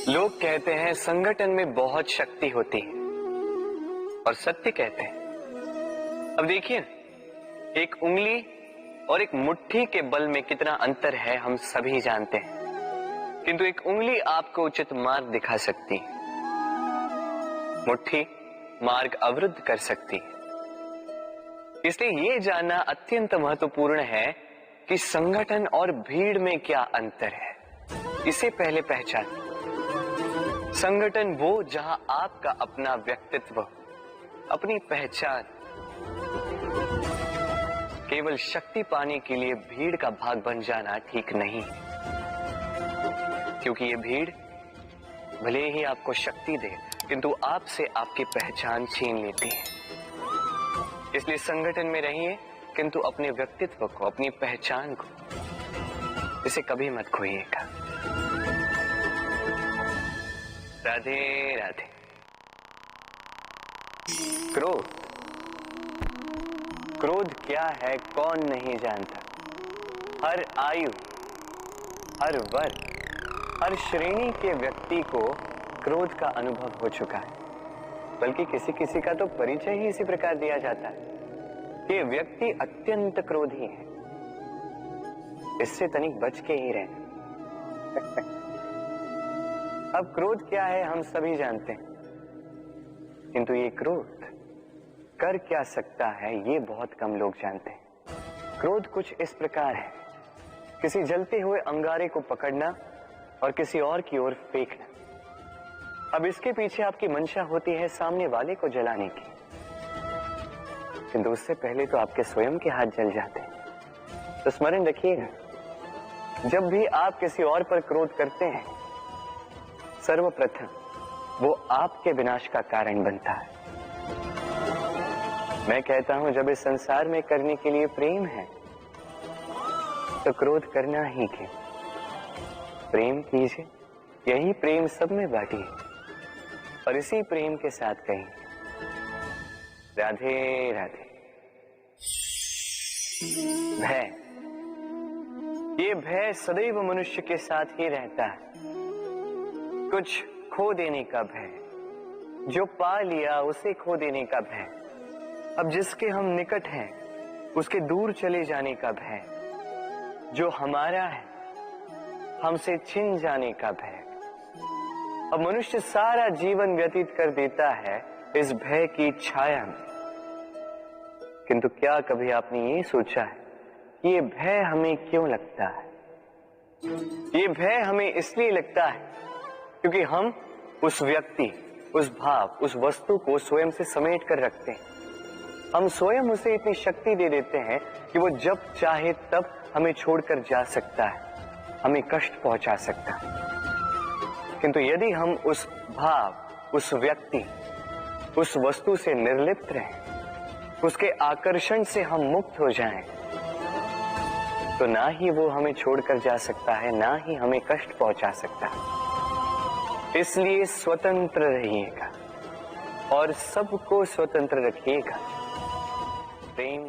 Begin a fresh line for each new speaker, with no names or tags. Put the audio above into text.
लोग कहते हैं संगठन में बहुत शक्ति होती है और सत्य कहते हैं। अब देखिए, एक उंगली और एक मुट्ठी के बल में कितना अंतर है हम सभी जानते हैं, किंतु एक उंगली आपको उचित मार्ग दिखा सकती है, मुट्ठी मार्ग अवरुद्ध कर सकती है। इसलिए यह जानना अत्यंत महत्वपूर्ण है कि संगठन और भीड़ में क्या अंतर है। इसे पहले पहचानें। संगठन वो जहां आपका अपना व्यक्तित्व, अपनी पहचान, केवल शक्ति पाने के लिए भीड़ का भाग बन जाना ठीक नहीं, क्योंकि ये भीड़ भले ही आपको शक्ति दे किंतु आपसे आपकी पहचान छीन लेती है। इसलिए संगठन में रहिए किंतु अपने व्यक्तित्व को, अपनी पहचान को, इसे कभी मत खोइएगा। राधे राधे। क्रोध, क्रोध क्या है कौन नहीं जानता। हर आयु, हर वर्ग, हर श्रेणी के व्यक्ति को क्रोध का अनुभव हो चुका है। बल्कि किसी किसी का तो परिचय ही इसी प्रकार दिया जाता है कि व्यक्ति अत्यंत क्रोधी है, इससे तनिक बच के ही रहना। अब क्रोध क्या है हम सभी जानते हैं, किंतु ये क्रोध कर क्या सकता है ये बहुत कम लोग जानते हैं। क्रोध कुछ इस प्रकार है, किसी जलते हुए अंगारे को पकड़ना और किसी और की ओर फेंकना। अब इसके पीछे आपकी मंशा होती है सामने वाले को जलाने की, किंतु उससे पहले तो आपके स्वयं के हाथ जल जाते हैं। तो स्मरण रखिएगा, जब भी आप किसी और पर क्रोध करते हैं, सर्वप्रथम वो आपके विनाश का कारण बनता है। मैं कहता हूं, जब इस संसार में करने के लिए प्रेम है तो क्रोध करना ही क्यों। प्रेम कीजिए, यही प्रेम सब में बांटिए और इसी प्रेम के साथ कहें राधे राधे। भय, ये भय सदैव मनुष्य के साथ ही रहता है। कुछ खो देने का भय, जो पा लिया उसे खो देने का भय, अब जिसके हम निकट हैं उसके दूर चले जाने का भय, जो हमारा है हमसे छिन जाने का भय। अब मनुष्य सारा जीवन व्यतीत कर देता है इस भय की छाया में। किंतु क्या कभी आपने ये सोचा है कि ये भय हमें क्यों लगता है? ये भय हमें इसलिए लगता है क्योंकि हम उस व्यक्ति, उस भाव, उस वस्तु को स्वयं से समेट कर रखते हैं। हम स्वयं उसे इतनी शक्ति दे देते हैं कि वो जब चाहे तब हमें छोड़कर जा सकता है, हमें कष्ट पहुंचा सकता है। किंतु यदि हम उस भाव, उस व्यक्ति, उस वस्तु से निर्लिप्त रहें, उसके आकर्षण से हम मुक्त हो जाएं, तो ना ही वो हमें छोड़कर जा सकता है, ना ही हमें कष्ट पहुंचा सकता है। इसलिए स्वतंत्र रहिएगा और सबको स्वतंत्र रखिएगा। प्रेम